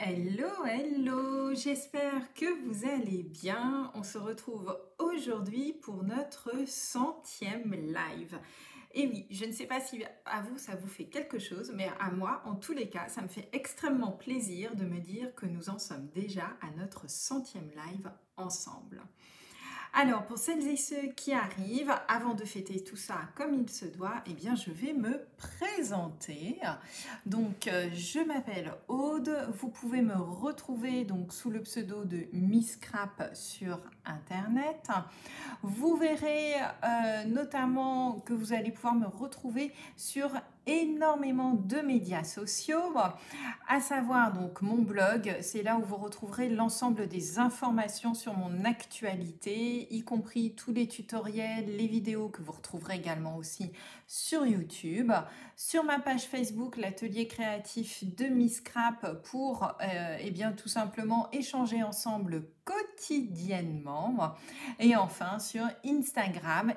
Hello, hello, j'espère que vous allez bien. On se retrouve aujourd'hui pour notre 100e live. Et oui, je ne sais pas si à vous ça vous fait quelque chose, mais à moi, en tous les cas, ça me fait extrêmement plaisir de me dire que nous en sommes déjà à notre 100e live ensemble. Alors, pour celles et ceux qui arrivent, avant de fêter tout ça comme il se doit, eh bien, je vais me présenter. Donc, je m'appelle Aude. Vous pouvez me retrouver donc sous le pseudo de Miss Crap sur Internet. Vous verrez notamment que vous allez pouvoir me retrouver sur énormément de médias sociaux, à savoir donc mon blog, c'est là où vous retrouverez l'ensemble des informations sur mon actualité, y compris tous les tutoriels, les vidéos que vous retrouverez également aussi sur YouTube, sur ma page Facebook, l'atelier créatif de Miss Crap pour eh bien tout simplement échanger ensemble quotidiennement. Et enfin sur Instagram,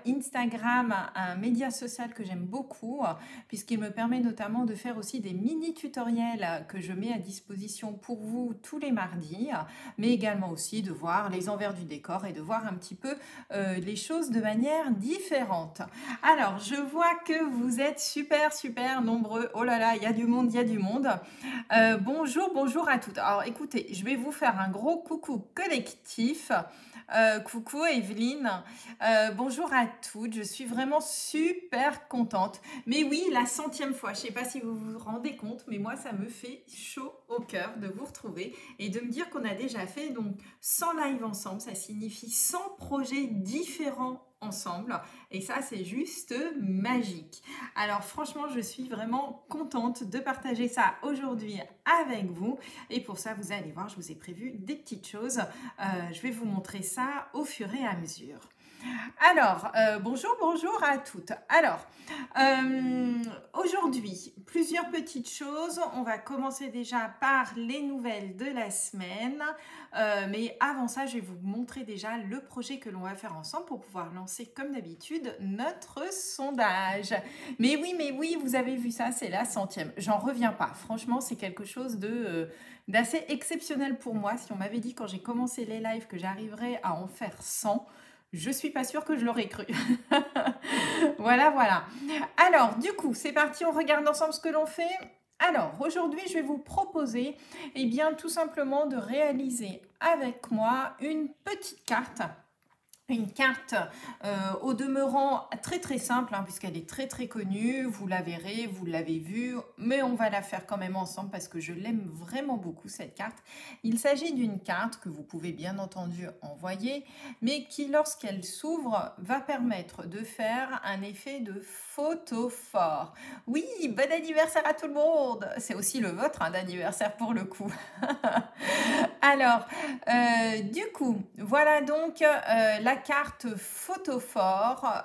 un média social que j'aime beaucoup puisqu'il me permet notamment de faire aussi des mini tutoriels que je mets à disposition pour vous tous les mardis, mais également aussi de voir les envers du décor et de voir un petit peu les choses de manière différente. Alors je vois que vous êtes super nombreux. Oh là là, il y a du monde, il y a du monde. Bonjour à toutes. Alors écoutez, je vais vous faire un gros coucou collectif. Coucou Evelyne, bonjour à toutes, je suis vraiment super contente. Mais oui, la 100e fois, je ne sais pas si vous vous rendez compte, mais moi ça me fait chaud au cœur de vous retrouver et de me dire qu'on a déjà fait donc 100 lives ensemble, ça signifie 100 projets différents ensemble et ça c'est juste magique. Alors franchement je suis vraiment contente de partager ça aujourd'hui avec vous et pour ça vous allez voir je vous ai prévu des petites choses. Je vais vous montrer ça au fur et à mesure. Alors, bonjour à toutes. Alors, aujourd'hui, plusieurs petites choses. On va commencer déjà par les nouvelles de la semaine. Mais avant ça, je vais vous montrer déjà le projet que l'on va faire ensemble pour pouvoir lancer, comme d'habitude, notre sondage. Mais oui, vous avez vu ça, c'est la 100e. J'en reviens pas. Franchement, c'est quelque chose d'assez exceptionnel pour moi. Si on m'avait dit quand j'ai commencé les lives que j'arriverais à en faire 100, je suis pas sûre que je l'aurais cru. Voilà. Alors, du coup, c'est parti, on regarde ensemble ce que l'on fait. Alors, aujourd'hui, je vais vous proposer, eh bien, tout simplement de réaliser avec moi une petite carte. Une carte au demeurant très simple, puisqu'elle est très connue, vous la verrez, vous l'avez vue, mais on va la faire quand même ensemble parce que je l'aime vraiment beaucoup cette carte. Il s'agit d'une carte que vous pouvez bien entendu envoyer, mais qui lorsqu'elle s'ouvre va permettre de faire un effet de photophore. Oui, bon anniversaire à tout le monde! C'est aussi le vôtre d'anniversaire pour le coup. Alors, du coup, voilà donc la carte photophore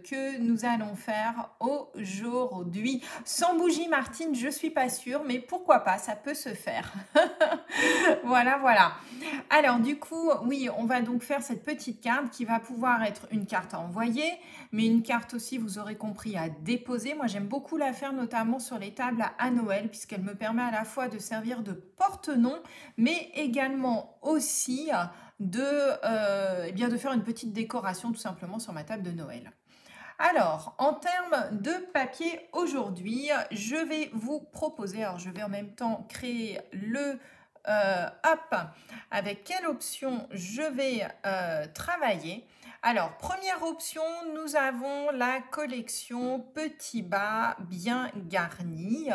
que nous allons faire aujourd'hui. Sans bougie, Martine, je suis pas sûre, mais pourquoi pas, ça peut se faire. Voilà. Alors, du coup, oui, on va donc faire cette petite carte qui va pouvoir être une carte à envoyer, mais une carte aussi, vous aurez compris, à déposer. Moi, j'aime beaucoup la faire, notamment sur les tables à Noël, puisqu'elle me permet à la fois de servir de porte-nom, mais également aussi de faire une petite décoration tout simplement sur ma table de Noël. Alors, en termes de papier aujourd'hui, je vais vous proposer, alors je vais en même temps créer le avec quelle option je vais travailler. Alors, première option, nous avons la collection Petit Bas bien garni,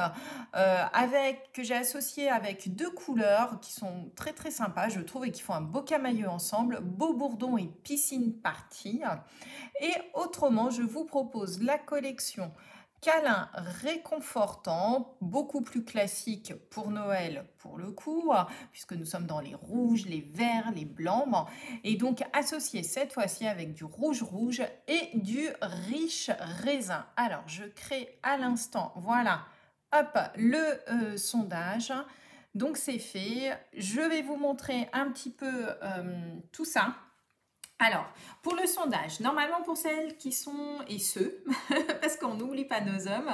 que j'ai associé avec deux couleurs qui sont très sympas, je trouve, et qui font un beau camailleux ensemble, Beau Bourdon et Piscine Party. Et autrement, je vous propose la collection Câlin réconfortant, beaucoup plus classique pour Noël pour le coup, puisque nous sommes dans les rouges, les verts, les blancs, et donc associé cette fois-ci avec du rouge et du riche raisin. Alors je crée à l'instant, voilà, hop, le sondage. Donc c'est fait, je vais vous montrer un petit peu tout ça. Alors, pour le sondage, normalement pour celles qui sont, et ceux, parce qu'on n'oublie pas nos hommes,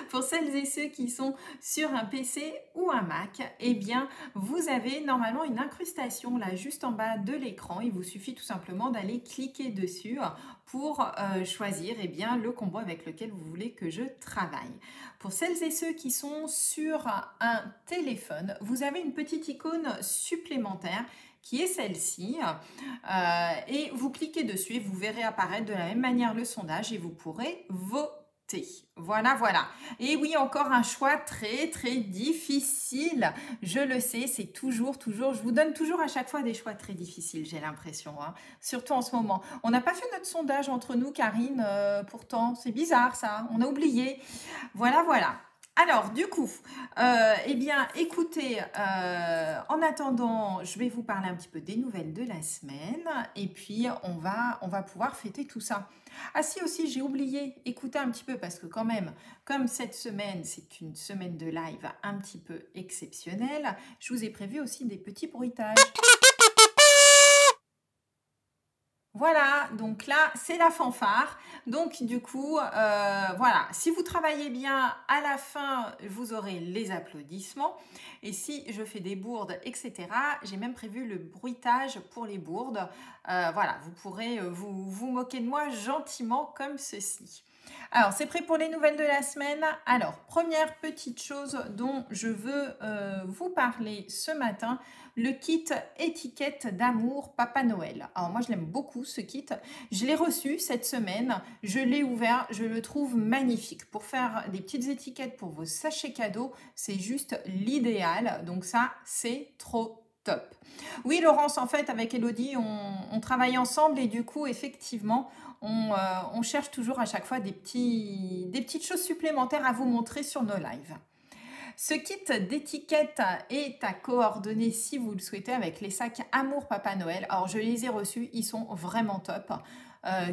pour celles et ceux qui sont sur un PC ou un Mac, eh bien, vous avez normalement une incrustation là, juste en bas de l'écran. Il vous suffit tout simplement d'aller cliquer dessus pour choisir eh bien, le combo avec lequel vous voulez que je travaille. Pour celles et ceux qui sont sur un téléphone, vous avez une petite icône supplémentaire qui est celle-ci. Et vous cliquez dessus et vous verrez apparaître de la même manière le sondage et vous pourrez voter. Voilà, voilà. Et oui, encore un choix très, très difficile. Je le sais, c'est toujours, je vous donne toujours à chaque fois des choix très difficiles, j'ai l'impression. Hein. Surtout en ce moment. On n'a pas fait notre sondage entre nous, Karine, pourtant. C'est bizarre, ça. On a oublié. Voilà, voilà. Alors, du coup, eh bien, écoutez, en attendant, je vais vous parler un petit peu des nouvelles de la semaine et puis on va pouvoir fêter tout ça. Ah si, aussi, j'ai oublié, écoutez un petit peu parce que quand même, comme cette semaine, c'est une semaine de live un petit peu exceptionnelle, je vous ai prévu aussi des petits bruitages. Voilà, donc là, c'est la fanfare. Donc, du coup, voilà, si vous travaillez bien, à la fin, vous aurez les applaudissements. Et si je fais des bourdes, etc., j'ai même prévu le bruitage pour les bourdes. Voilà, vous pourrez vous moquer de moi gentiment comme ceci. Alors, c'est prêt pour les nouvelles de la semaine. Alors, première petite chose dont je veux vous parler ce matin, le kit étiquette d'amour Papa Noël. Alors, moi, je l'aime beaucoup, ce kit. Je l'ai reçu cette semaine. Je l'ai ouvert. Je le trouve magnifique. Pour faire des petites étiquettes pour vos sachets cadeaux, c'est juste l'idéal. Donc ça, c'est trop top. Oui, Laurence, en fait, avec Elodie, on travaille ensemble et du coup, effectivement, on cherche toujours à chaque fois des petites choses supplémentaires à vous montrer sur nos lives. Ce kit d'étiquette est à coordonner si vous le souhaitez avec les sacs Amour Papa Noël. Alors, je les ai reçus, ils sont vraiment top.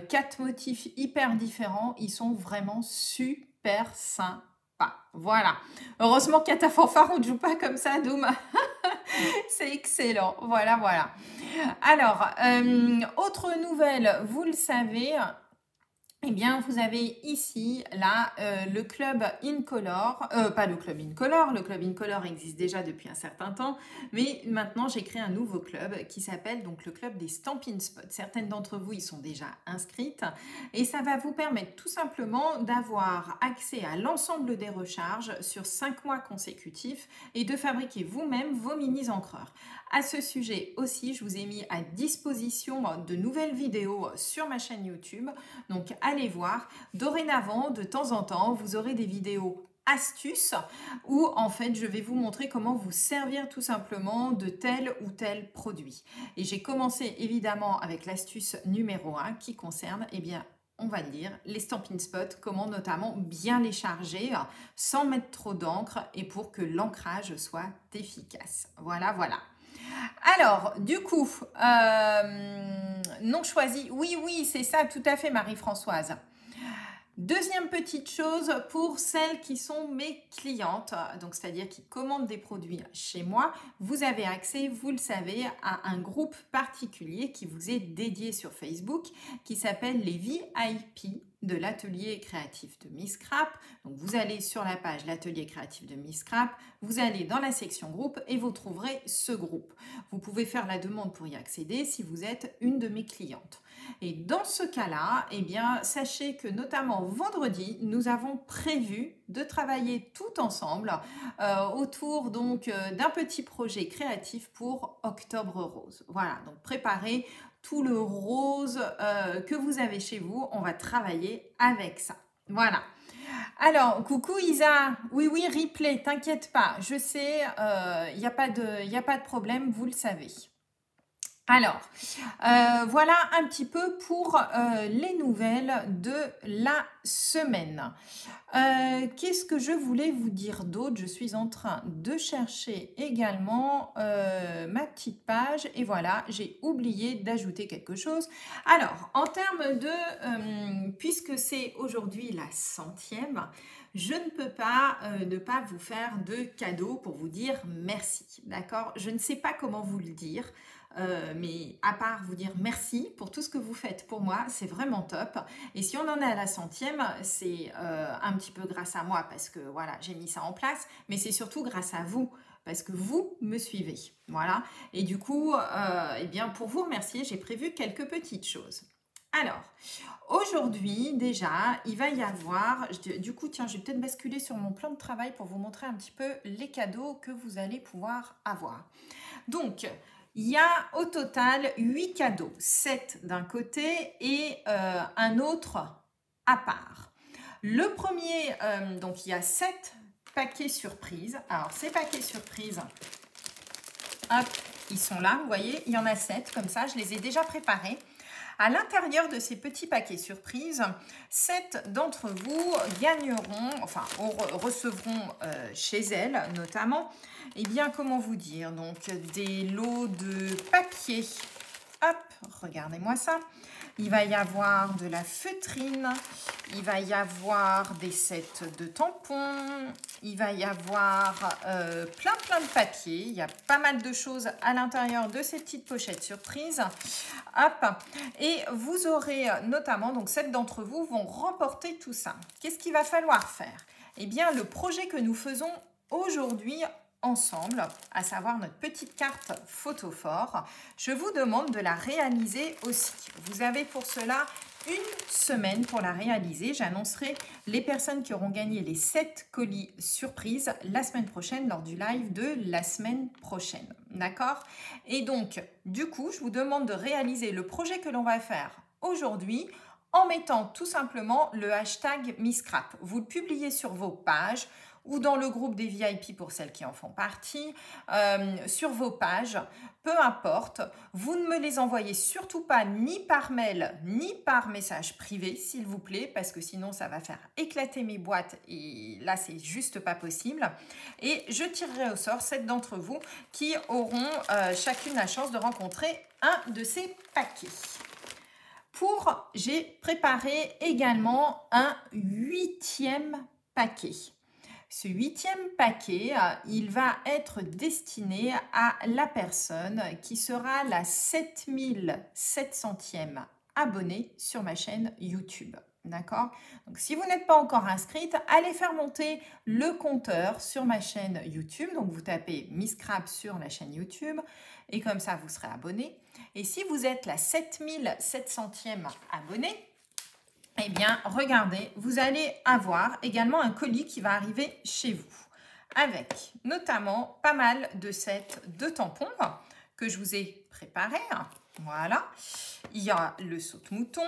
4 motifs hyper différents, ils sont vraiment super sympas. Voilà. Heureusement qu'à ta fanfare, on ne joue pas comme ça, Doom. C'est excellent. Voilà, voilà. Alors, autre nouvelle, vous le savez, eh bien, vous avez ici, là, le club Incolor, pas le club Incolor, le club Incolor existe déjà depuis un certain temps, mais maintenant j'ai créé un nouveau club qui s'appelle donc le club des Stampin' Spots. Certaines d'entre vous y sont déjà inscrites et ça va vous permettre tout simplement d'avoir accès à l'ensemble des recharges sur 5 mois consécutifs et de fabriquer vous-même vos mini-encreurs. À ce sujet aussi, je vous ai mis à disposition de nouvelles vidéos sur ma chaîne YouTube, donc allez voir. Dorénavant, de temps en temps, vous aurez des vidéos astuces où en fait je vais vous montrer comment vous servir tout simplement de tel ou tel produit. Et j'ai commencé évidemment avec l'astuce numéro 1 qui concerne, eh bien, on va dire, les Stampin' Spots, comment notamment bien les charger sans mettre trop d'encre et pour que l'ancrage soit efficace. Voilà, voilà. Alors, du coup, non choisi. Oui, oui, c'est ça, tout à fait, Marie-Françoise. Deuxième petite chose, pour celles qui sont mes clientes, donc c'est-à-dire qui commandent des produits chez moi, vous avez accès, vous le savez, à un groupe particulier qui vous est dédié sur Facebook, qui s'appelle les VIP de l'atelier créatif de Miss Scrap. Donc vous allez sur la page l'atelier créatif de Miss Scrap, vous allez dans la section groupe et vous trouverez ce groupe. Vous pouvez faire la demande pour y accéder si vous êtes une de mes clientes. Et dans ce cas-là, eh bien, sachez que notamment vendredi, nous avons prévu de travailler tout ensemble autour donc d'un petit projet créatif pour Octobre Rose. Voilà, donc préparez tout le rose que vous avez chez vous, on va travailler avec ça. Voilà. Alors, coucou Isa, oui, oui, replay, t'inquiète pas, je sais, il n'y a pas de problème, vous le savez. Alors, voilà un petit peu pour les nouvelles de la semaine. Qu'est-ce que je voulais vous dire d'autre? Je suis en train de chercher également ma petite page et voilà, j'ai oublié d'ajouter quelque chose. Alors, en termes de, puisque c'est aujourd'hui la 100e, je ne peux pas ne pas vous faire de cadeau pour vous dire merci, d'accord? Je ne sais pas comment vous le dire, mais à part vous dire merci pour tout ce que vous faites pour moi, c'est vraiment top. Et si on en est à la centième, c'est un petit peu grâce à moi parce que voilà, j'ai mis ça en place, mais c'est surtout grâce à vous parce que vous me suivez, voilà. Et du coup, eh bien, pour vous remercier, j'ai prévu quelques petites choses. Alors, aujourd'hui, déjà, il va y avoir, du coup, tiens, je vais peut-être basculer sur mon plan de travail pour vous montrer un petit peu les cadeaux que vous allez pouvoir avoir. Donc, il y a au total 8 cadeaux, 7 d'un côté et un autre à part. Le premier, donc il y a 7 paquets surprises. Alors, ces paquets surprises, hop, ils sont là, vous voyez, il y en a 7 comme ça, je les ai déjà préparés. À l'intérieur de ces petits paquets surprises, 7 d'entre vous gagneront, enfin recevront chez elles notamment, eh bien comment vous dire, donc des lots de papier. Hop, regardez-moi ça. Il va y avoir de la feutrine, il va y avoir des sets de tampons, il va y avoir plein de papiers. Il y a pas mal de choses à l'intérieur de ces petites pochettes surprises. Hop, et vous aurez notamment, donc 7 d'entre vous vont remporter tout ça. Qu'est-ce qu'il va falloir faire? Eh bien, le projet que nous faisons aujourd'hui ensemble, à savoir notre petite carte photophore, je vous demande de la réaliser aussi. Vous avez pour cela une semaine pour la réaliser. J'annoncerai les personnes qui auront gagné les 7 colis surprises la semaine prochaine lors du live de la semaine prochaine. D'accord? Et donc, du coup, je vous demande de réaliser le projet que l'on va faire aujourd'hui en mettant tout simplement le hashtag MissScrap. Vous le publiez sur vos pages ou dans le groupe des VIP pour celles qui en font partie, sur vos pages, peu importe. Vous ne me les envoyez surtout pas ni par mail, ni par message privé, s'il vous plaît, parce que sinon ça va faire éclater mes boîtes et là, c'est juste pas possible. Et je tirerai au sort 7 d'entre vous qui auront chacune la chance de rencontrer un de ces paquets. J'ai préparé également un 8e paquet. Ce 8e paquet, il va être destiné à la personne qui sera la 7700e abonnée sur ma chaîne YouTube. D'accord? Donc, si vous n'êtes pas encore inscrite, allez faire monter le compteur sur ma chaîne YouTube. Donc, vous tapez MissScrap sur la chaîne YouTube et comme ça, vous serez abonné. Et si vous êtes la 7700e abonnée, eh bien, regardez, vous allez avoir également un colis qui va arriver chez vous avec notamment pas mal de sets de tampons que je vous ai préparés. Voilà, il y a le saute-mouton,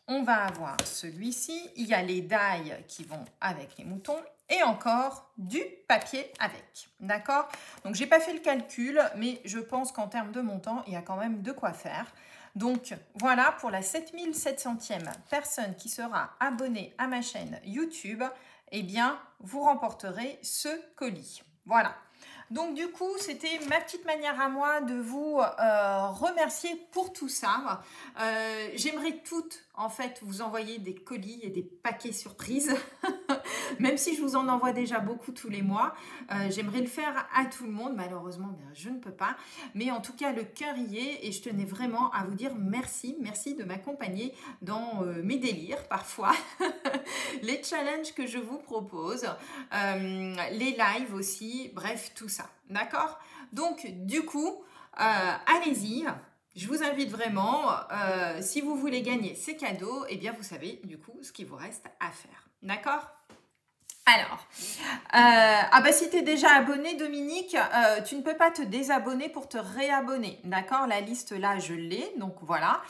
on va avoir celui-ci, il y a les dailles qui vont avec les moutons et encore du papier avec. D'accord? Donc, j'ai pas fait le calcul, mais je pense qu'en termes de montant, il y a quand même de quoi faire. Donc, voilà, pour la 7700e personne qui sera abonnée à ma chaîne YouTube, eh bien, vous remporterez ce colis. Voilà. Donc, du coup, c'était ma petite manière à moi de vous remercier pour tout ça. J'aimerais toutes, en fait, vous envoyer des colis et des paquets surprises. Même si je vous en envoie déjà beaucoup tous les mois, j'aimerais le faire à tout le monde. Malheureusement, bien, je ne peux pas. Mais en tout cas, le cœur y est et je tenais vraiment à vous dire merci. Merci de m'accompagner dans mes délires parfois, les challenges que je vous propose, les lives aussi, bref, tout ça. D'accord? Donc, du coup, allez-y. Je vous invite vraiment, si vous voulez gagner ces cadeaux, eh bien, vous savez du coup ce qu'il vous reste à faire. D'accord? Alors, si tu es déjà abonné, Dominique, tu ne peux pas te désabonner pour te réabonner. D'accord? La liste là, je l'ai, donc voilà.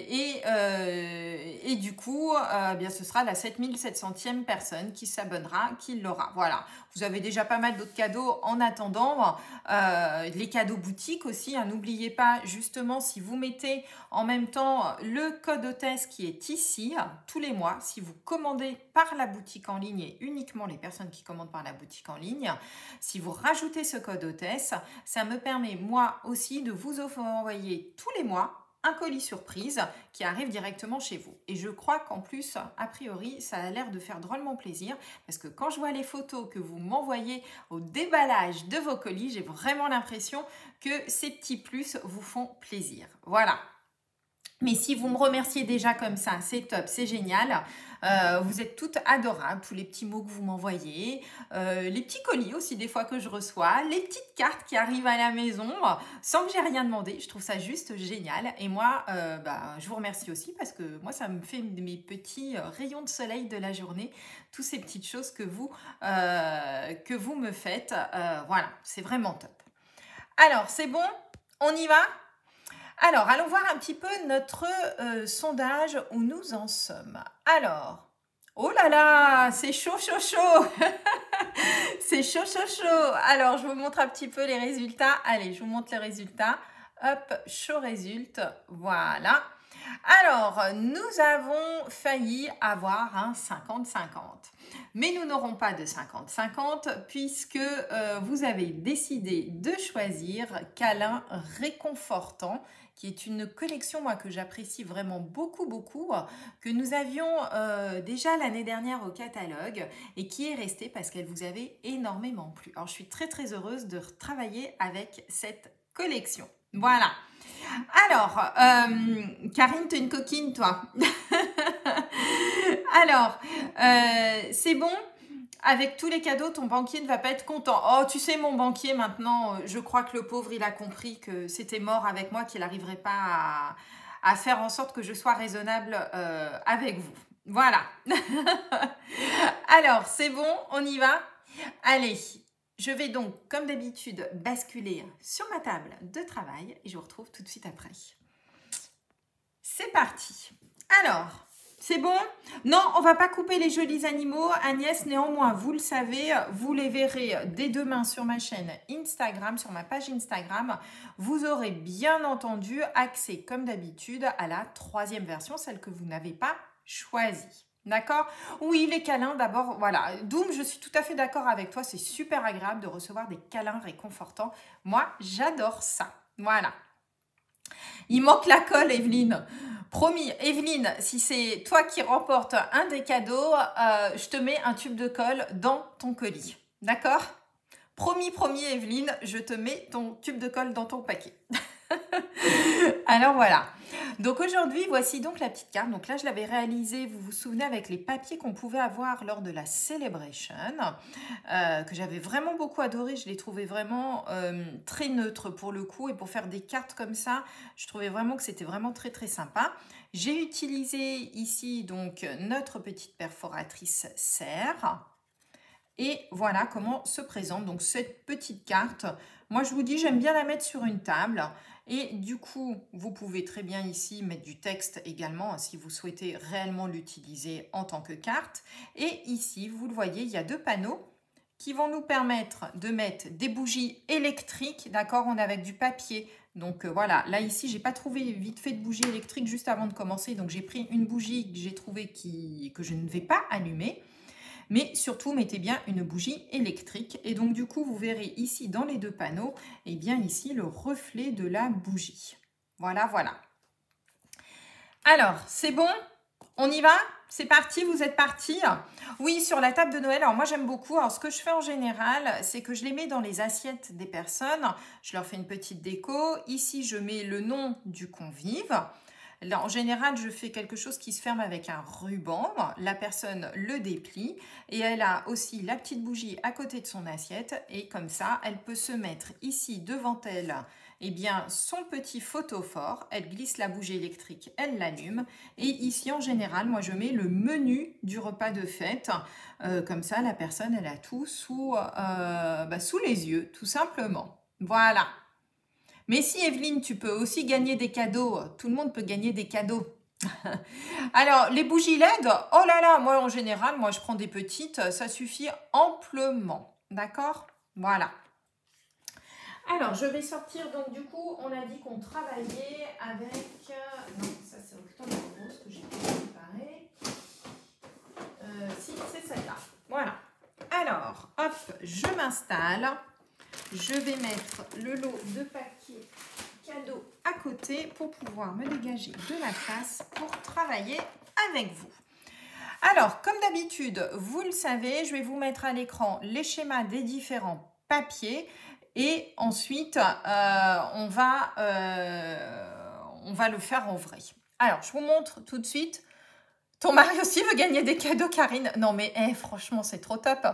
Et du coup, bien, ce sera la 7700e personne qui s'abonnera, qui l'aura. Voilà. Vous avez déjà pas mal d'autres cadeaux en attendant. Les cadeaux boutiques aussi. Hein, n'oubliez pas, justement, si vous mettez en même temps le code hôtesse qui est ici, tous les mois, si vous commandez par la boutique en ligne et uniquement les personnes qui commandent par la boutique en ligne, si vous rajoutez ce code hôtesse, ça me permet moi aussi de vous envoyer tous les mois un colis surprise qui arrive directement chez vous. Et je crois qu'en plus, a priori, ça a l'air de faire drôlement plaisir parce que quand je vois les photos que vous m'envoyez au déballage de vos colis, j'ai vraiment l'impression que ces petits plus vous font plaisir. Voilà. Mais si vous me remerciez déjà comme ça, c'est top, c'est génial. Vous êtes toutes adorables, tous les petits mots que vous m'envoyez, les petits colis aussi des fois que je reçois, les petites cartes qui arrivent à la maison sans que j'ai rien demandé. Je trouve ça juste génial. Et moi, je vous remercie aussi parce que moi, ça me fait mes petits rayons de soleil de la journée, toutes ces petites choses que vous me faites. Voilà, c'est vraiment top. Alors, c'est bon? On y va? Alors, allons voir un petit peu notre sondage où nous en sommes. Alors, oh là là, c'est chaud, chaud, chaud. C'est chaud, chaud, chaud. Alors, je vous montre un petit peu les résultats. Allez, je vous montre les résultats. Hop, show résultat. Voilà. Alors, nous avons failli avoir un 50-50. Mais nous n'aurons pas de 50-50 puisque vous avez décidé de choisir Câlin Réconfortant, qui est une collection moi, que j'apprécie vraiment beaucoup, beaucoup, que nous avions déjà l'année dernière au catalogue et qui est restée parce qu'elle vous avait énormément plu. Alors, je suis très, très heureuse de travailler avec cette collection. Voilà. Alors, Karine, t'es une coquine, toi. Alors, c'est bon? Avec tous les cadeaux, ton banquier ne va pas être content. Oh, tu sais, mon banquier, maintenant, je crois que le pauvre, il a compris que c'était mort avec moi, qu'il n'arriverait pas à faire en sorte que je sois raisonnable avec vous. Voilà. Alors, c'est bon? On y va? Allez. Je vais donc, comme d'habitude, basculer sur ma table de travail et je vous retrouve tout de suite après. C'est parti. Alors, c'est bon? Non, on va pas couper les jolis animaux. Agnès, néanmoins, vous le savez, vous les verrez dès demain sur ma chaîne Instagram, sur ma page Instagram. Vous aurez bien entendu accès, comme d'habitude, à la 3e version, celle que vous n'avez pas choisie. D'accord? Oui, les câlins, d'abord, voilà. Doom, je suis tout à fait d'accord avec toi. C'est super agréable de recevoir des câlins réconfortants. Moi, j'adore ça. Voilà. Il manque la colle, Evelyne. Promis, Evelyne, si c'est toi qui remporte un des cadeaux, je te mets un tube de colle dans ton colis. D'accord? Promis, promis, Evelyne, je te mets ton tube de colle dans ton paquet. Alors voilà. Donc aujourd'hui, voici donc la petite carte. Donc là, je l'avais réalisée, vous vous souvenez, avec les papiers qu'on pouvait avoir lors de la Celebration, que j'avais vraiment beaucoup adoré. Je les trouvais vraiment très neutres pour le coup. Et pour faire des cartes comme ça, je trouvais vraiment que c'était vraiment très très sympa. J'ai utilisé ici donc notre petite perforatrice serre. Et voilà comment se présente donc cette petite carte. Moi, je vous dis, j'aime bien la mettre sur une table. Et du coup, vous pouvez très bien ici mettre du texte également si vous souhaitez réellement l'utiliser en tant que carte. Et ici, vous le voyez, il y a 2 panneaux qui vont nous permettre de mettre des bougies électriques. D'accord, on est avec du papier. Donc voilà, là ici, j'ai pas trouvé vite fait de bougie électrique juste avant de commencer. Donc j'ai pris une bougie que j'ai trouvée que je ne vais pas allumer. Mais surtout, mettez bien une bougie électrique. Et donc, du coup, vous verrez ici, dans les 2 panneaux, et bien ici, le reflet de la bougie. Voilà, voilà. Alors, c'est bon? On y va? C'est parti? Vous êtes partis? Oui, sur la table de Noël. Alors, moi, j'aime beaucoup. Alors, ce que je fais en général, c'est que je les mets dans les assiettes des personnes. Je leur fais une petite déco. Ici, je mets le nom du convive. Là, en général, je fais quelque chose qui se ferme avec un ruban. La personne le déplie et elle a aussi la petite bougie à côté de son assiette. Et comme ça, elle peut se mettre ici devant elle, eh bien, son petit photophore. Elle glisse la bougie électrique, elle l'allume. Et ici, en général, moi, je mets le menu du repas de fête. Comme ça, la personne, elle a tout sous les yeux, tout simplement. Voilà. Mais si, Evelyne, tu peux aussi gagner des cadeaux. Tout le monde peut gagner des cadeaux. Alors, les bougies LED, oh là là, moi, en général, moi, je prends des petites. Ça suffit amplement. D'accord? Voilà. Alors, je vais sortir. Donc, du coup, on a dit qu'on travaillait avec... non, ça, c'est Octobre Rose que j'ai préparé. Si, c'est celle-là. Voilà. Alors, hop, je m'installe. Je vais mettre le lot de paquets cadeau à côté pour pouvoir me dégager de la place pour travailler avec vous. Alors, comme d'habitude, vous le savez, je vais vous mettre à l'écran les schémas des différents papiers et ensuite, on va le faire en vrai. Alors, je vous montre tout de suite. Ton mari aussi veut gagner des cadeaux, Karine. Non, mais franchement, c'est trop top.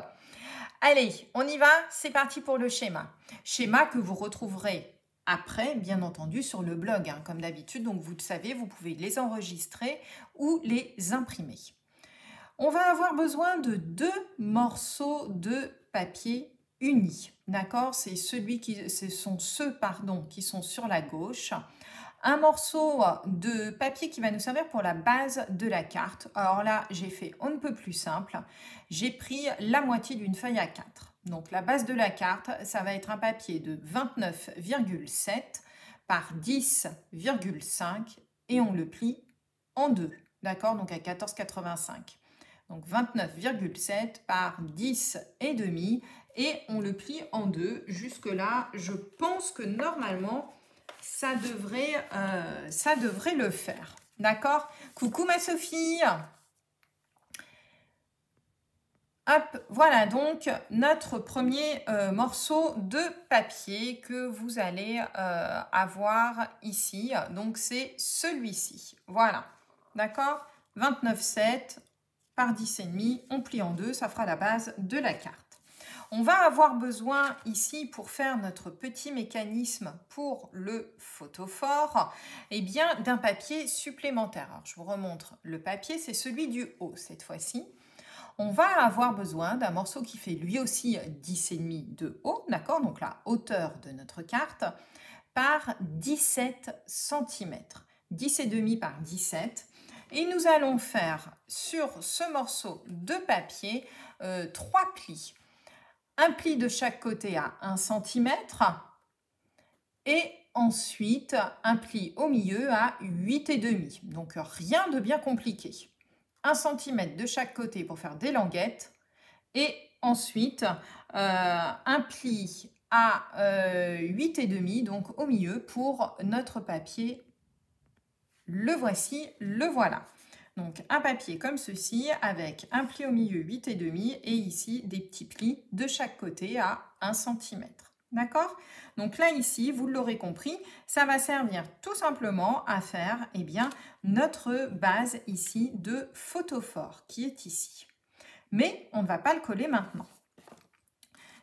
Allez, on y va. C'est parti pour le schéma. Schéma que vous retrouverez après, bien entendu, sur le blog, hein, comme d'habitude. Donc, vous le savez, vous pouvez les enregistrer ou les imprimer. On va avoir besoin de 2 morceaux de papier unis. D'accord? Ce sont ceux qui sont sur la gauche. Un morceau de papier qui va nous servir pour la base de la carte. Alors là, j'ai fait on ne peut plus simple. J'ai pris la moitié d'une feuille A4. Donc la base de la carte, ça va être un papier de 29,7 par 10,5 et on le plie en deux. D'accord? Donc à 14,85. Donc 29,7 par 10,5 et on le plie en deux. Jusque-là, je pense que normalement, ça devrait le faire. D'accord? Coucou ma Sophie. Hop, voilà donc notre premier morceau de papier que vous allez avoir ici. Donc c'est celui-ci. Voilà. D'accord? 29,7 par 10,5. On plie en deux. Ça fera la base de la carte. On va avoir besoin ici pour faire notre petit mécanisme pour le photophore, eh bien d'un papier supplémentaire. Alors, je vous remontre le papier, c'est celui du haut cette fois-ci. On va avoir besoin d'un morceau qui fait lui aussi 10,5 de haut, d'accord? Donc la hauteur de notre carte par 17 cm. 10,5 par 17. Et nous allons faire sur ce morceau de papier 3 plis. Un pli de chaque côté à 1 cm et ensuite un pli au milieu à 8,5. Donc rien de bien compliqué. 1 cm de chaque côté pour faire des languettes et ensuite un pli à 8,5 donc au milieu pour notre papier. Le voici, le voilà. Donc un papier comme ceci avec un pli au milieu 8,5 et ici des petits plis de chaque côté à 1 cm. D'accord? Donc là ici, vous l'aurez compris, ça va servir tout simplement à faire notre base ici de photophore qui est ici. Mais on ne va pas le coller maintenant.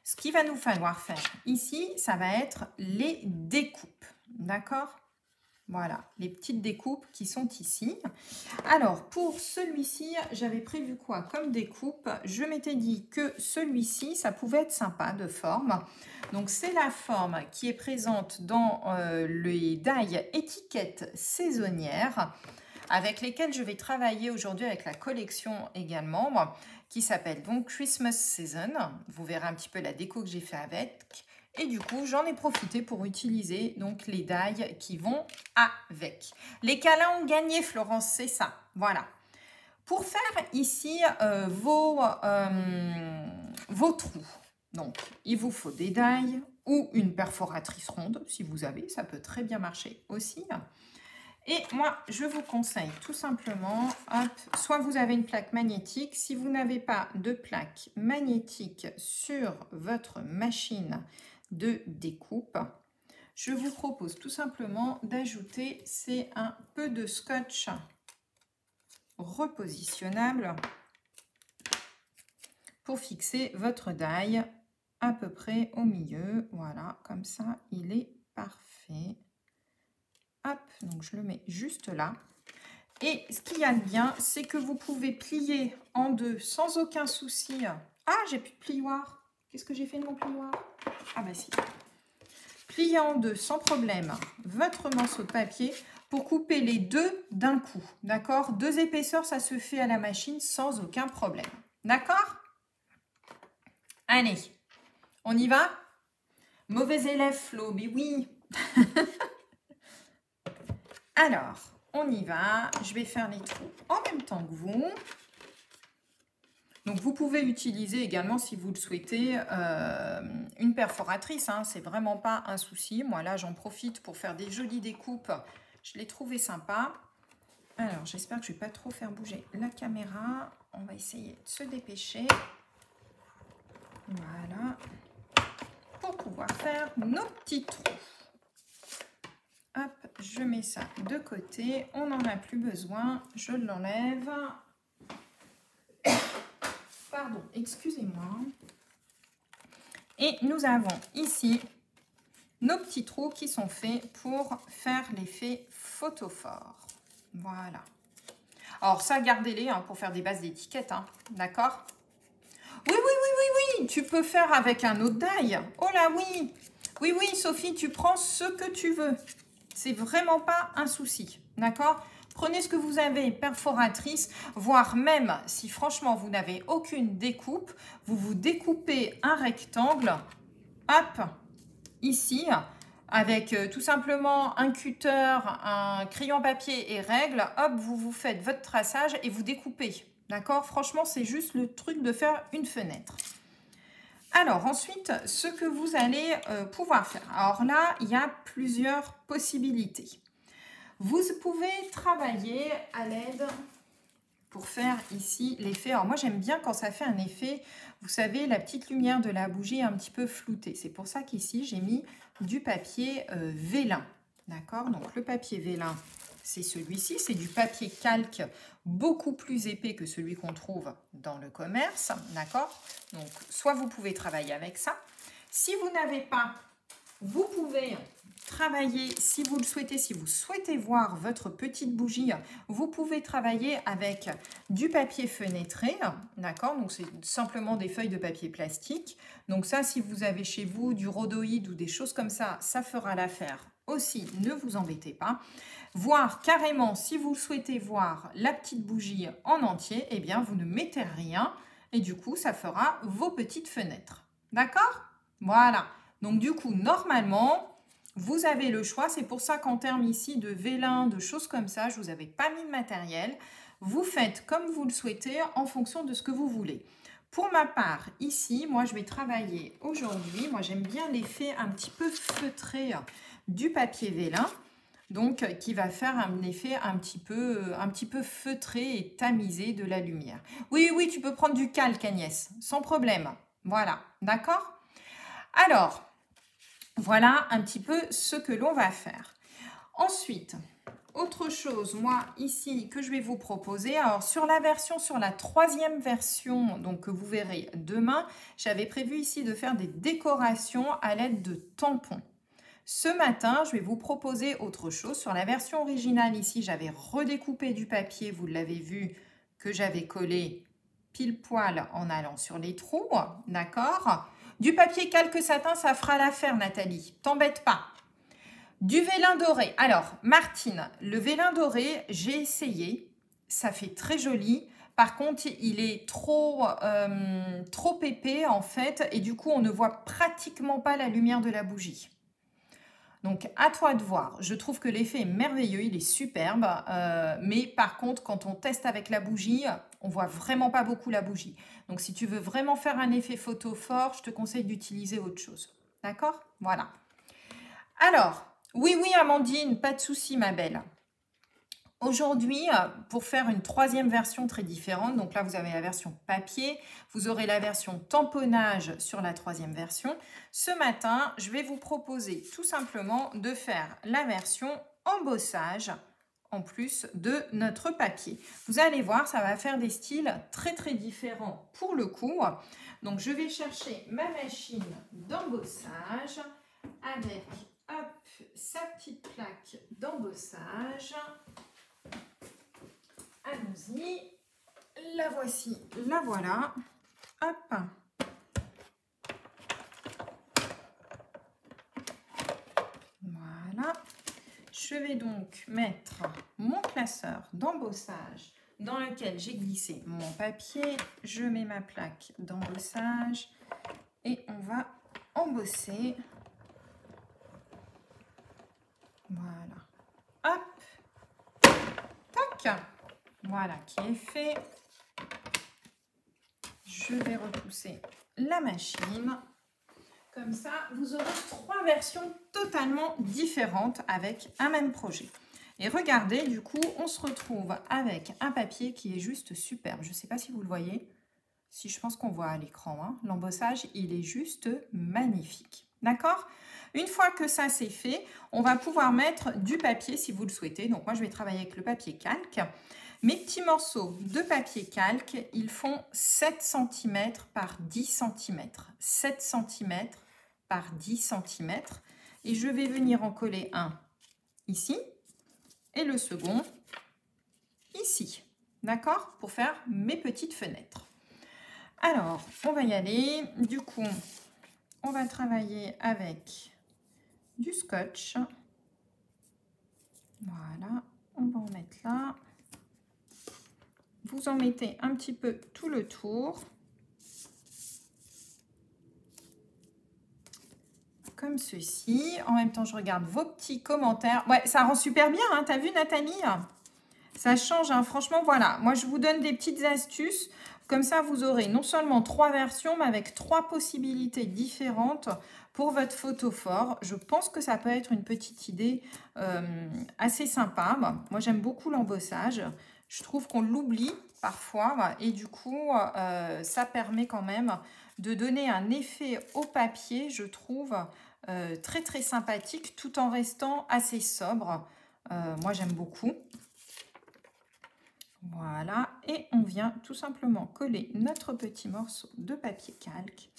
Ce qu'il va nous falloir faire ici, ça va être les découpes. D'accord? Voilà, les petites découpes qui sont ici. Alors, pour celui-ci, j'avais prévu quoi comme découpe? Je m'étais dit que celui-ci, ça pouvait être sympa de forme. Donc, c'est la forme qui est présente dans les die étiquettes saisonnières avec lesquelles je vais travailler aujourd'hui avec la collection également, qui s'appelle donc Christmas Season. Vous verrez un petit peu la déco que j'ai fait avec. Et du coup, j'en ai profité pour utiliser donc les die qui vont avec. Les câlins ont gagné, Florence, c'est ça. Voilà. Pour faire ici vos trous, donc il vous faut des die ou une perforatrice ronde, si vous avez, ça peut très bien marcher aussi. Et moi, je vous conseille tout simplement, soit vous avez une plaque magnétique. Si vous n'avez pas de plaque magnétique sur votre machine de découpe, je vous propose tout simplement d'ajouter, c'est un peu de scotch repositionnable pour fixer votre die à peu près au milieu. Voilà, comme ça, il est parfait. Hop, donc je le mets juste là. Et ce qu'il y a de bien, c'est que vous pouvez plier en deux sans aucun souci. Ah, j'ai plus de plioir. Qu'est-ce que j'ai fait de mon plioir? Ah bah si. Plier en deux sans problème votre morceau de papier pour couper les deux d'un coup. D'accord? 2 épaisseurs, ça se fait à la machine sans aucun problème. D'accord? Allez, on y va? Mauvais élève, Flo, mais oui. Alors, on y va. Je vais faire les trous en même temps que vous. Donc vous pouvez utiliser également, si vous le souhaitez, une perforatrice, hein, c'est vraiment pas un souci. Moi là j'en profite pour faire des jolies découpes, je l'ai trouvé sympa. Alors j'espère que je ne vais pas trop faire bouger la caméra, on va essayer de se dépêcher. Voilà, pour pouvoir faire nos petits trous. Hop, je mets ça de côté, on n'en a plus besoin, je l'enlève. Pardon, excusez-moi. Et nous avons ici nos petits trous qui sont faits pour faire l'effet photophore. Voilà. Alors ça, gardez-les hein, pour faire des bases d'étiquettes, hein, d'accord? Oui, oui, oui, oui, oui, tu peux faire avec un autre die. Oh là, oui. Oui, oui, Sophie, tu prends ce que tu veux. C'est vraiment pas un souci, d'accord? Prenez ce que vous avez, perforatrice, voire même si franchement vous n'avez aucune découpe, vous vous découpez un rectangle, hop, ici, avec tout simplement un cutter, un crayon papier et règle, hop, vous vous faites votre traçage et vous découpez, d'accord? Franchement, c'est juste le truc de faire une fenêtre. Alors ensuite, ce que vous allez pouvoir faire. Alors là, il y a plusieurs possibilités. Vous pouvez travailler à l'aide pour faire ici l'effet. Alors moi, j'aime bien quand ça fait un effet, vous savez, la petite lumière de la bougie est un petit peu floutée. C'est pour ça qu'ici, j'ai mis du papier vélin. D'accord? Donc le papier vélin, c'est celui-ci. C'est du papier calque beaucoup plus épais que celui qu'on trouve dans le commerce. D'accord? Donc soit vous pouvez travailler avec ça. Si vous n'avez pas, vous pouvez travailler, si vous le souhaitez, si vous souhaitez voir votre petite bougie, vous pouvez travailler avec du papier fenêtré, d'accord? Donc c'est simplement des feuilles de papier plastique. Donc ça, si vous avez chez vous du rhodoïde ou des choses comme ça fera l'affaire aussi, ne vous embêtez pas. Voire carrément, si vous souhaitez voir la petite bougie en entier, eh bien vous ne mettez rien et du coup ça fera vos petites fenêtres, d'accord? Voilà, donc du coup normalement vous avez le choix, c'est pour ça qu'en termes ici de vélin, de choses comme ça, je ne vous avais pas mis de matériel. Vous faites comme vous le souhaitez en fonction de ce que vous voulez. Pour ma part, ici, moi je vais travailler aujourd'hui, moi j'aime bien l'effet un petit peu feutré du papier vélin, donc qui va faire un effet un petit peu feutré et tamisé de la lumière. Oui, oui, tu peux prendre du calque Agnès, sans problème. Voilà, d'accord? Alors, voilà un petit peu ce que l'on va faire. Ensuite, autre chose, moi ici, que je vais vous proposer. Alors, sur la troisième version, donc que vous verrez demain, j'avais prévu ici de faire des décorations à l'aide de tampons. Ce matin, je vais vous proposer autre chose. Sur la version originale, ici, j'avais redécoupé du papier, vous l'avez vu, que j'avais collé pile poil en allant sur les trous, d'accord? Du papier calque satin, ça fera l'affaire, Nathalie. T'embête pas. Du vélin doré. Alors, Martine, le vélin doré, j'ai essayé. Ça fait très joli. Par contre, il est trop épais, en fait. Et du coup, on ne voit pratiquement pas la lumière de la bougie. Donc, à toi de voir. Je trouve que l'effet est merveilleux, il est superbe. Mais par contre, quand on teste avec la bougie, on voit vraiment pas beaucoup la bougie. Donc, si tu veux vraiment faire un effet photo fort, je te conseille d'utiliser autre chose. D'accord? Voilà. Alors, oui, oui, Amandine, pas de souci, ma belle. Aujourd'hui, pour faire une troisième version très différente, donc là, vous avez la version papier, vous aurez la version tamponnage sur la troisième version. Ce matin, je vais vous proposer tout simplement de faire la version embossage en plus de notre papier. Vous allez voir, ça va faire des styles très, très différents pour le coup. Donc, je vais chercher ma machine d'embossage avec, hop, sa petite plaque d'embossage. Allons-y, la voici, la voilà, hop. Voilà, je vais donc mettre mon classeur d'embossage dans lequel j'ai glissé mon papier. Je mets ma plaque d'embossage et on va embosser. Voilà, hop, tac. Voilà qui est fait. je vais repousser la machine. Comme ça, vous aurez 3 versions totalement différentes avec un même projet. Et regardez, du coup, on se retrouve avec un papier qui est juste superbe. Je ne sais pas si vous le voyez. Si, je pense qu'on voit à l'écran, hein. L'embossage, il est juste magnifique. D'accord? Une fois que ça c'est fait, on va pouvoir mettre du papier si vous le souhaitez. Donc moi, je vais travailler avec le papier calque. Mes petits morceaux de papier calque, ils font 7 cm par 10 cm. 7 cm par 10 cm. Et je vais venir en coller un ici et le second ici. D'accord? Pour faire mes petites fenêtres. Alors, on va y aller. Du coup, on va travailler avec du scotch. Voilà, on va en mettre là. Vous en mettez un petit peu tout le tour. Comme ceci. En même temps, je regarde vos petits commentaires. Ouais, ça rend super bien, hein. T'as vu, Nathalie? Ça change, hein. Franchement, voilà. Moi, je vous donne des petites astuces. Comme ça, vous aurez non seulement 3 versions, mais avec 3 possibilités différentes pour votre photo fort. Je pense que ça peut être une petite idée assez sympa. Moi, j'aime beaucoup l'embossage. Je trouve qu'on l'oublie parfois. Et du coup, ça permet quand même de donner un effet au papier, je trouve, très, très sympathique, tout en restant assez sobre. Moi, j'aime beaucoup. Voilà, et on vient tout simplement coller notre petit morceau de papier calque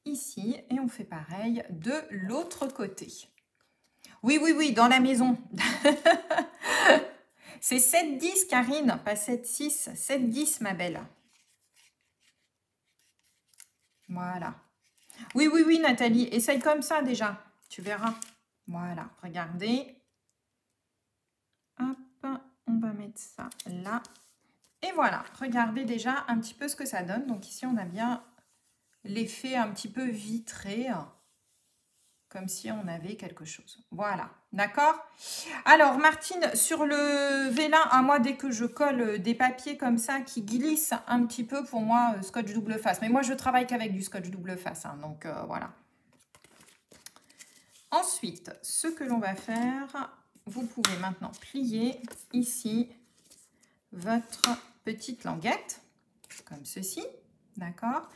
ici, et on fait pareil de l'autre côté. Oui, oui, oui, dans la maison. C'est 7-10, Karine, pas 7-6, 7-10, ma belle. Voilà. Oui, oui, oui, Nathalie, essaye comme ça déjà, tu verras. Voilà, regardez. Hop, on va mettre ça là. Et voilà, regardez déjà un petit peu ce que ça donne. Donc ici, on a bien l'effet un petit peu vitré, comme si on avait quelque chose. Voilà, d'accord? Alors, Martine, sur le vélin, à moi, dès que je colle des papiers comme ça qui glissent un petit peu, pour moi, scotch double face. Mais moi, je travaille qu'avec du scotch double face, hein, donc voilà. Ensuite, ce que l'on va faire, vous pouvez maintenant plier ici votre petite languette, comme ceci, d'accord?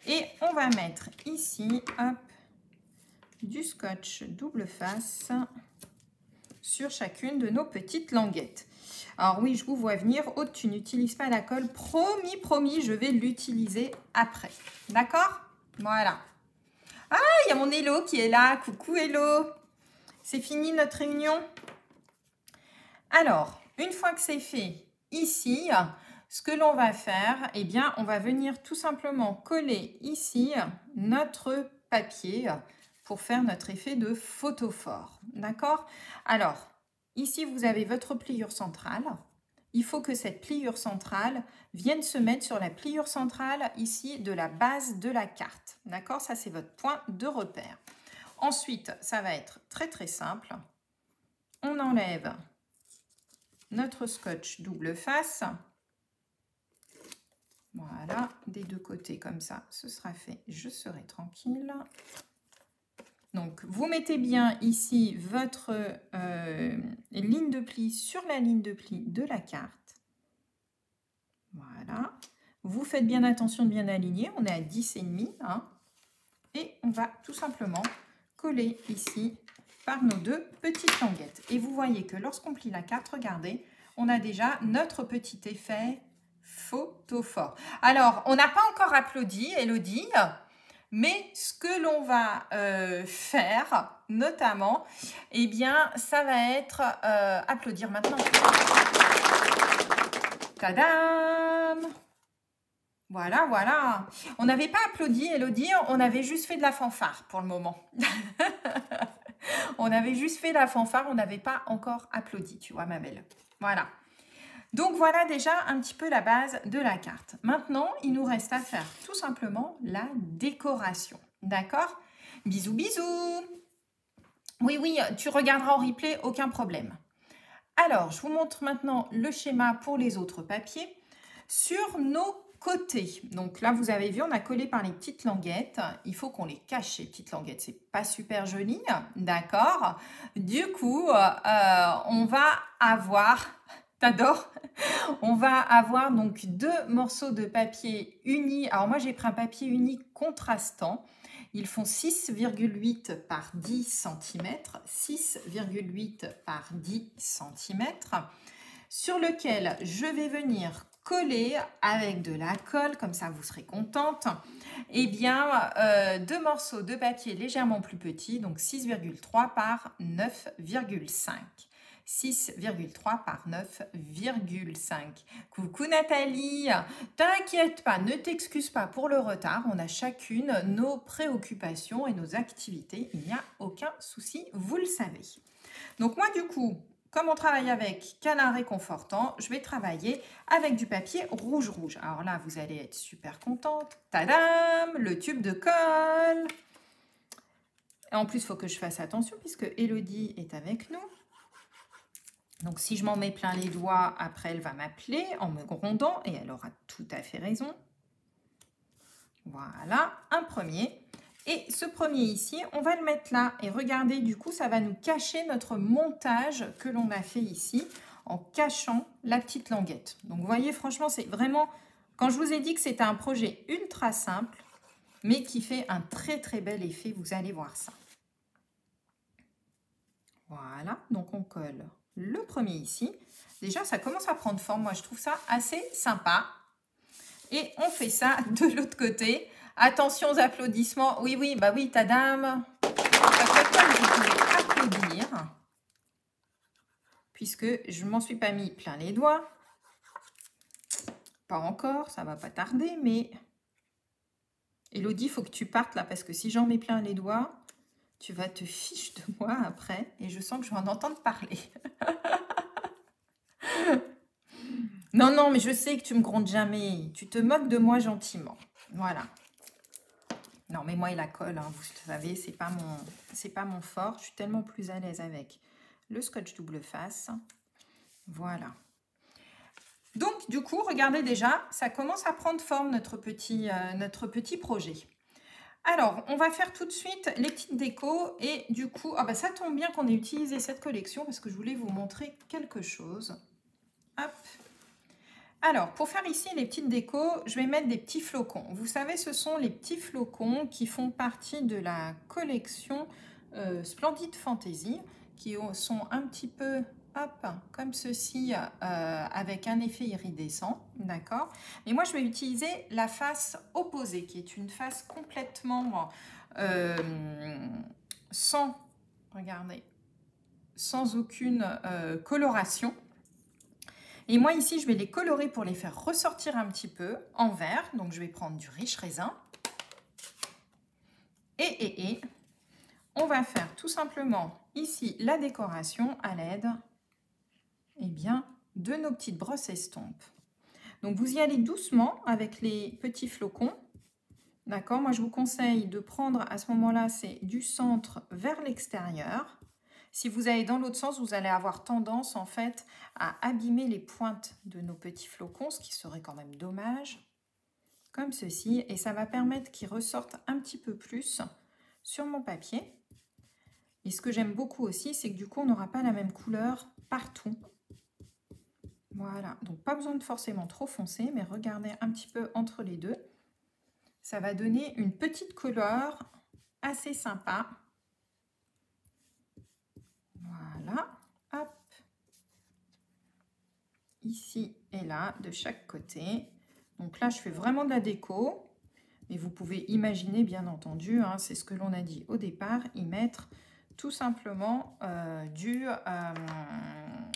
Et on va mettre ici, hop, du scotch double face sur chacune de nos petites languettes. Alors oui, je vous vois venir. Aude, tu n'utilises pas la colle. Promis, promis, je vais l'utiliser après. D'accord? Voilà. Ah, il y a mon Hello qui est là. Coucou Hello. C'est fini notre réunion? Alors, une fois que c'est fait ici, ce que l'on va faire, eh bien, on va venir tout simplement coller ici notre papier pour faire notre effet de photophore. D'accord? Alors, ici, vous avez votre pliure centrale. Il faut que cette pliure centrale vienne se mettre sur la pliure centrale ici de la base de la carte. D'accord? Ça, c'est votre point de repère. Ensuite, ça va être très, très simple. On enlève notre scotch double face. Voilà, des deux côtés comme ça, ce sera fait, je serai tranquille. Donc, vous mettez bien ici votre ligne de pli sur la ligne de pli de la carte. Voilà. Vous faites bien attention de bien aligner, on est à 10,5, hein. Et on va tout simplement coller ici par nos deux petites languettes. Et vous voyez que lorsqu'on plie la carte, regardez, on a déjà notre petit effet photophore. Alors, on n'a pas encore applaudi, Elodie, mais ce que l'on va faire, notamment, eh bien, ça va être applaudir maintenant. Tadam! Voilà, voilà. On n'avait pas applaudi, Elodie, on avait juste fait de la fanfare pour le moment. On avait juste fait la fanfare, on n'avait pas encore applaudi, tu vois, ma belle. Voilà. Donc, voilà déjà un petit peu la base de la carte. Maintenant, il nous reste à faire tout simplement la décoration. D'accord? Bisous, bisous. Oui, oui, tu regarderas en replay, aucun problème. Alors, je vous montre maintenant le schéma pour les autres papiers. Sur nos côté. Donc là, vous avez vu, on a collé par les petites languettes. Il faut qu'on les cache, ces petites languettes. C'est pas super joli, d'accord? Du coup, on va avoir... T'adores? On va avoir donc 2 morceaux de papier unis. Alors moi, j'ai pris un papier uni contrastant. Ils font 6,8 par 10 cm. 6,8 par 10 cm. Sur lequel je vais venir coller avec de la colle, comme ça vous serez contente, eh bien 2 morceaux de papier légèrement plus petits, donc 6,3 par 9,5. 6,3 par 9,5. Coucou Nathalie, t'inquiète pas, ne t'excuse pas pour le retard, on a chacune nos préoccupations et nos activités, il n'y a aucun souci, vous le savez. Donc moi du coup, comme on travaille avec câlin réconfortant, je vais travailler avec du papier rouge. Alors là, vous allez être super contente. Tadam! Le tube de colle. Et en plus, il faut que je fasse attention puisque Elodie est avec nous. Donc si je m'en mets plein les doigts, après elle va m'appeler en me grondant et elle aura tout à fait raison. Voilà, un premier. Et ce premier ici, on va le mettre là. Et regardez, du coup, ça va nous cacher notre montage que l'on a fait ici en cachant la petite languette. Donc, vous voyez, franchement, c'est vraiment... Quand je vous ai dit que c'était un projet ultra simple, mais qui fait un très, très bel effet, vous allez voir ça. Voilà, donc on colle le premier ici. Déjà, ça commence à prendre forme. Moi, je trouve ça assez sympa. Et on fait ça de l'autre côté. Attention aux applaudissements. Oui, bah oui, ta dame. Chaque fois, vous pouvez applaudir. Puisque je ne m'en suis pas mis plein les doigts. Pas encore, ça va pas tarder, mais... Elodie, il faut que tu partes là, parce que si j'en mets plein les doigts, tu vas te fiche de moi après. Et je sens que je vais en entendre parler. Non, mais je sais que tu me grondes jamais. Tu te moques de moi gentiment. Voilà. Non, mais moi et la colle, hein, vous le savez, c'est pas mon fort. Je suis tellement plus à l'aise avec le scotch double face. Voilà. Donc, du coup, regardez déjà, ça commence à prendre forme notre petit projet. Alors, on va faire tout de suite les petites décos. Et du coup, ah bah, ça tombe bien qu'on ait utilisé cette collection parce que je voulais vous montrer quelque chose. Hop. Alors, pour faire ici les petites décos, je vais mettre des petits flocons. Vous savez, ce sont les petits flocons qui font partie de la collection Splendid Fantasy, qui sont un petit peu, hop, comme ceci, avec un effet iridescent, d'accord? Mais moi, je vais utiliser la face opposée, qui est une face complètement regardez, sans aucune coloration. Et moi, ici, je vais les colorer pour les faire ressortir un petit peu en vert. Donc, je vais prendre du riche raisin. Et on va faire tout simplement ici la décoration à l'aide de nos petites brosses estompes. Donc, vous y allez doucement avec les petits flocons. D'accord? Moi, je vous conseille de prendre à ce moment-là, c'est du centre vers l'extérieur. Si vous allez dans l'autre sens, vous allez avoir tendance en fait à abîmer les pointes de nos petits flocons, ce qui serait quand même dommage, comme ceci. Et ça va permettre qu'ils ressortent un petit peu plus sur mon papier. Et ce que j'aime beaucoup aussi, c'est que du coup, on n'aura pas la même couleur partout. Voilà, donc pas besoin de forcément trop foncer, mais regardez un petit peu entre les deux. Ça va donner une petite couleur assez sympa. Voilà, hop, ici et là, de chaque côté. Donc là, je fais vraiment de la déco, mais vous pouvez imaginer, bien entendu, hein, c'est ce que l'on a dit au départ, y mettre tout simplement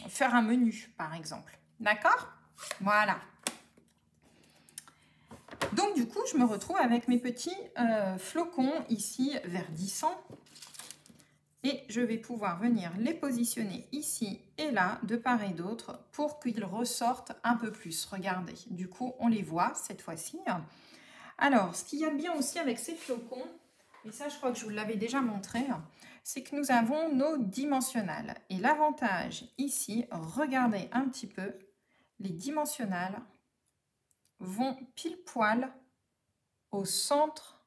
faire un menu, par exemple. D'accord? Voilà. Donc, du coup, je me retrouve avec mes petits flocons ici verdissants. Et je vais pouvoir venir les positionner ici et là, de part et d'autre, pour qu'ils ressortent un peu plus. Regardez, du coup, on les voit cette fois-ci. Alors, ce qu'il y a de bien aussi avec ces flocons, et ça, je crois que je vous l'avais déjà montré, c'est que nous avons nos dimensionnels. Et l'avantage ici, regardez un petit peu, les dimensionnels vont pile poil au centre.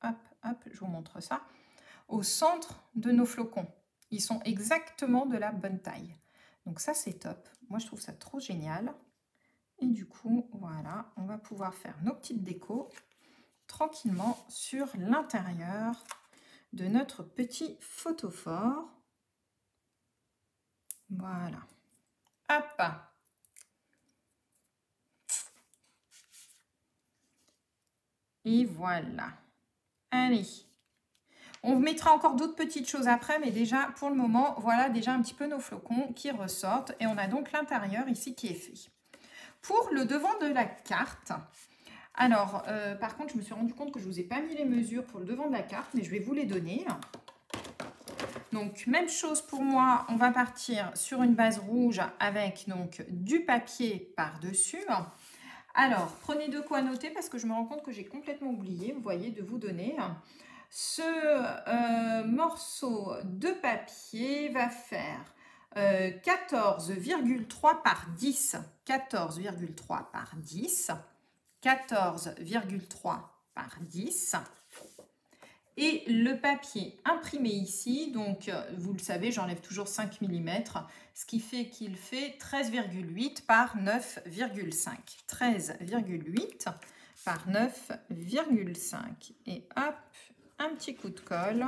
Hop, hop, je vous montre ça. Au centre de nos flocons. Ils sont exactement de la bonne taille. Donc ça, c'est top. Moi, je trouve ça trop génial. Et du coup, voilà, on va pouvoir faire nos petites décos tranquillement sur l'intérieur de notre petit photophore. Voilà. Hop. Et voilà. Allez. On mettra encore d'autres petites choses après, mais déjà, pour le moment, voilà déjà un petit peu nos flocons qui ressortent. Et on a donc l'intérieur ici qui est fait. Pour le devant de la carte, alors, par contre, je me suis rendu compte que je ne vous ai pas mis les mesures pour le devant de la carte, mais je vais vous les donner. Donc, même chose pour moi, on va partir sur une base rouge avec donc du papier par-dessus. Alors, prenez de quoi noter parce que je me rends compte que j'ai complètement oublié, vous voyez, de vous donner. Ce morceau de papier va faire 14,3 par 10. 14,3 par 10. 14,3 par 10. Et le papier imprimé ici, donc vous le savez, j'enlève toujours 5 mm, ce qui fait qu'il fait 13,8 par 9,5. 13,8 par 9,5. Et hop, un petit coup de colle.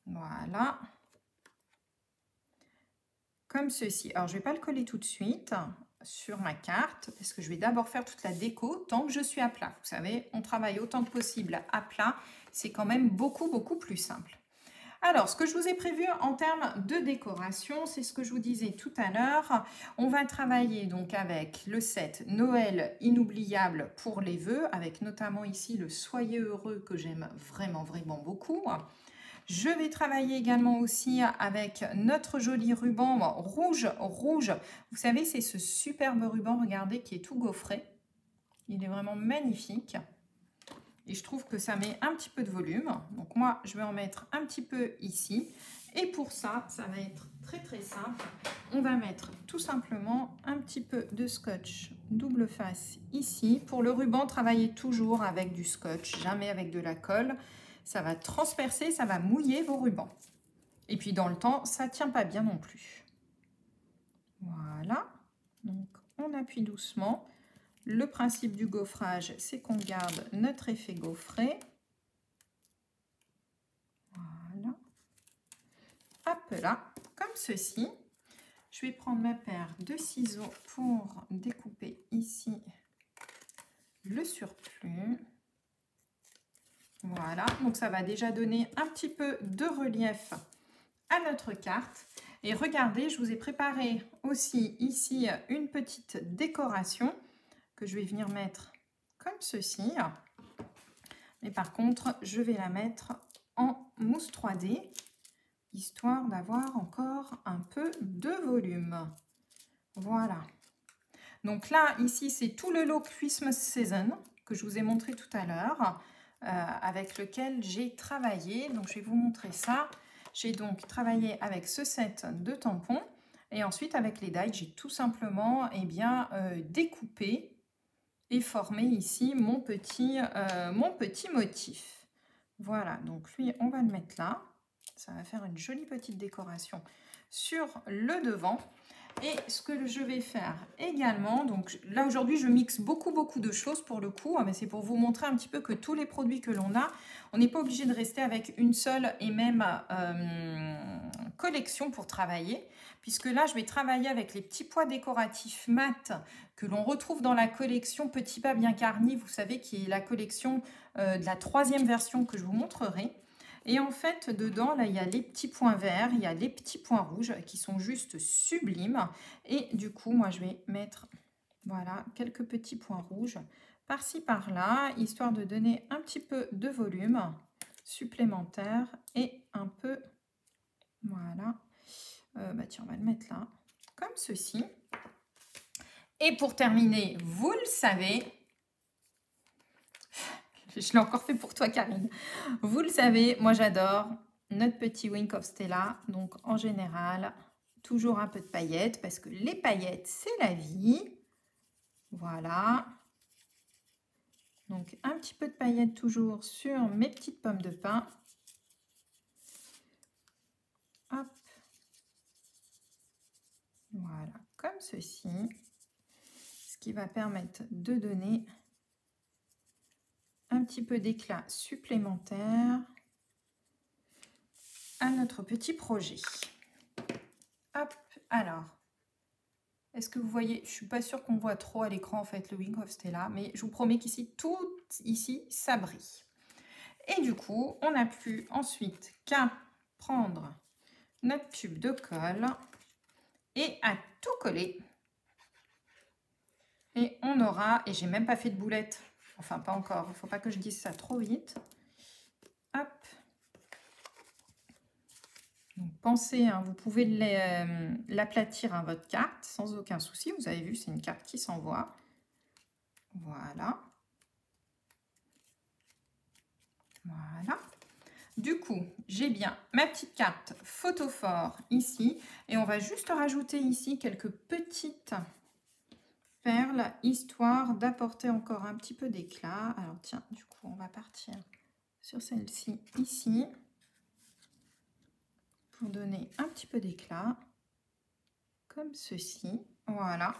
Voilà. Comme ceci. Alors, je ne vais pas le coller tout de suite sur ma carte parce que je vais d'abord faire toute la déco tant que je suis à plat. Vous savez, on travaille autant que possible à plat. C'est quand même beaucoup plus simple. Alors, ce que je vous ai prévu en termes de décoration, c'est ce que je vous disais tout à l'heure. On va travailler donc avec le set Noël inoubliable pour les vœux, avec notamment ici le Soyez heureux que j'aime vraiment beaucoup. Je vais travailler également aussi avec notre joli ruban rouge. Vous savez, c'est ce superbe ruban, regardez, qui est tout gaufré. Il est vraiment magnifique. Et je trouve que ça met un petit peu de volume. Donc moi, je vais en mettre un petit peu ici. Et pour ça, ça va être très simple. On va mettre tout simplement un petit peu de scotch double face ici. Pour le ruban, travaillez toujours avec du scotch, jamais avec de la colle. Ça va transpercer, ça va mouiller vos rubans. Et puis dans le temps, ça ne tient pas bien non plus. Voilà. Donc on appuie doucement. Le principe du gaufrage, c'est qu'on garde notre effet gaufré. Voilà. Hop là, comme ceci. Je vais prendre ma paire de ciseaux pour découper ici le surplus. Voilà, donc ça va déjà donner un petit peu de relief à notre carte. Et regardez, je vous ai préparé aussi ici une petite décoration que je vais venir mettre comme ceci. Mais par contre, je vais la mettre en mousse 3D, histoire d'avoir encore un peu de volume. Voilà. Donc là, ici, c'est tout le lot Christmas Season que je vous ai montré tout à l'heure. Avec lequel j'ai travaillé. Donc, je vais vous montrer ça. J'ai donc travaillé avec ce set de tampons. Et ensuite, avec les die, j'ai tout simplement découpé et formé ici mon petit motif. Voilà, donc lui, on va le mettre là. Ça va faire une jolie petite décoration sur le devant. Et ce que je vais faire également, donc là aujourd'hui je mixe beaucoup de choses pour le coup, mais c'est pour vous montrer un petit peu que tous les produits que l'on a, on n'est pas obligé de rester avec une seule et même collection pour travailler, puisque là je vais travailler avec les petits pois décoratifs mat que l'on retrouve dans la collection Petit Pas Bien Garni, vous savez, qui est la collection de la 3e version que je vous montrerai. Et en fait, dedans, là, il y a les petits points verts, il y a les petits points rouges qui sont juste sublimes. Et du coup, moi, je vais mettre, voilà, quelques petits points rouges par-ci, par-là, histoire de donner un petit peu de volume supplémentaire et un peu, voilà. Tiens, on va le mettre là, comme ceci. Et pour terminer, vous le savez, je l'ai encore fait pour toi, Karine. Vous le savez, moi j'adore notre petit Wink of Stella. Donc en général, Toujours un peu de paillettes parce que les paillettes, c'est la vie. Voilà. Donc, un petit peu de paillettes toujours sur mes petites pommes de pin. Hop. Voilà, comme ceci. Ce qui va permettre de donner un petit peu d'éclat supplémentaire à notre petit projet. Hop, alors, est-ce que vous voyez? Je ne suis pas sûre qu'on voit trop à l'écran en fait le Wing of Stella, mais je vous promets qu'ici, tout ici, ça brille. Et du coup, on n'a plus ensuite qu'à prendre notre tube de colle et à tout coller. Et on aura, et j'ai même pas fait de boulette, enfin pas encore, il ne faut pas que je dise ça trop vite. Hop. Donc pensez, hein, vous pouvez l'aplatir à votre carte sans aucun souci. Vous avez vu, c'est une carte qui s'envoie. Voilà. Voilà. Du coup, j'ai bien ma petite carte photophore ici. Et on va juste rajouter ici quelques petites perles, histoire d'apporter encore un petit peu d'éclat. Alors tiens, du coup, on va partir sur celle-ci ici. Pour donner un petit peu d'éclat, comme ceci, voilà.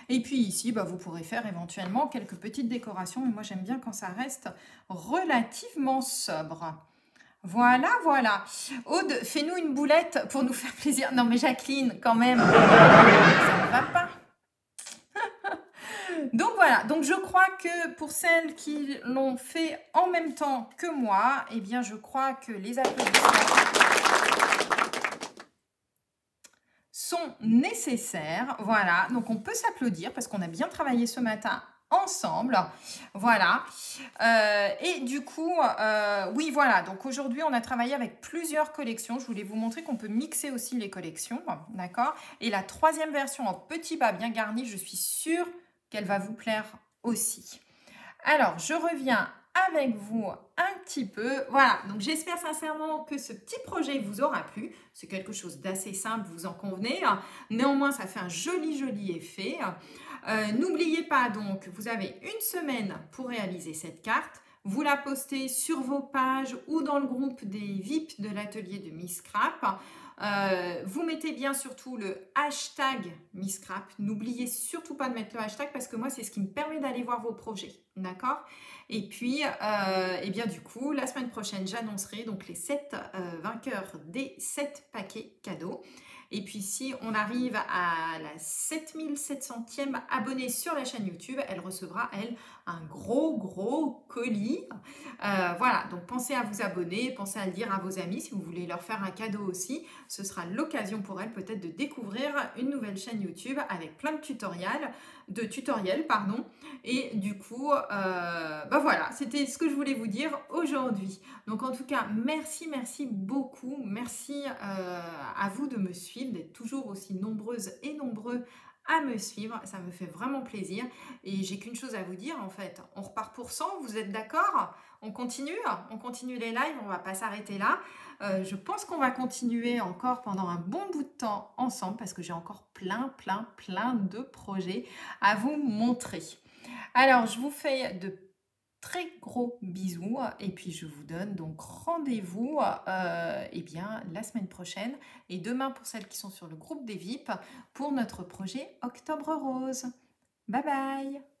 Et puis ici, bah, vous pourrez faire éventuellement quelques petites décorations, mais moi j'aime bien quand ça reste relativement sobre. Voilà, voilà. Aude, fais-nous une boulette pour nous faire plaisir. Non mais Jacqueline, quand même, ça ne va pas. Donc voilà, donc je crois que pour celles qui l'ont fait en même temps que moi, eh bien je crois que les applaudissements sont nécessaires. Voilà, donc on peut s'applaudir parce qu'on a bien travaillé ce matin ensemble. Voilà. Et du coup, oui, voilà. Donc aujourd'hui, on a travaillé avec plusieurs collections. Je voulais vous montrer qu'on peut mixer aussi les collections. D'accord. Et la troisième version en petit bas bien garni, je suis sûre qu'elle va vous plaire aussi. Alors, je reviens avec vous un petit peu. Voilà, donc j'espère sincèrement que ce petit projet vous aura plu. C'est quelque chose d'assez simple, vous en convenez. Néanmoins, ça fait un joli effet. N'oubliez pas donc, vous avez une semaine pour réaliser cette carte. Vous la postez sur vos pages ou dans le groupe des VIP de l'atelier de Miss Scrap. Vous mettez bien surtout le hashtag Miss Scrap. N'oubliez surtout pas de mettre le hashtag parce que moi, c'est ce qui me permet d'aller voir vos projets. D'accord? Et puis, et bien du coup, la semaine prochaine, j'annoncerai donc les 7 vainqueurs des 7 paquets cadeaux. Et puis, si on arrive à la 7700e abonnée sur la chaîne YouTube, elle recevra, elle, un gros colis. Voilà, donc pensez à vous abonner, pensez à le dire à vos amis si vous voulez leur faire un cadeau aussi. Ce sera l'occasion pour elle peut-être de découvrir une nouvelle chaîne YouTube avec plein de tutoriels, Et du coup, bah voilà, c'était ce que je voulais vous dire aujourd'hui. Donc en tout cas, merci beaucoup. Merci à vous de me suivre, d'être toujours aussi nombreuses et nombreux à me suivre. Ça me fait vraiment plaisir. Et j'ai qu'une chose à vous dire en fait. On repart pour 100, vous êtes d'accord? On continue les lives, on va pas s'arrêter là. Je pense qu'on va continuer encore pendant un bon bout de temps ensemble parce que j'ai encore plein de projets à vous montrer. Alors, je vous fais de très gros bisous et puis je vous donne donc rendez-vous eh bien, la semaine prochaine et demain pour celles qui sont sur le groupe des VIP pour notre projet Octobre Rose. Bye bye!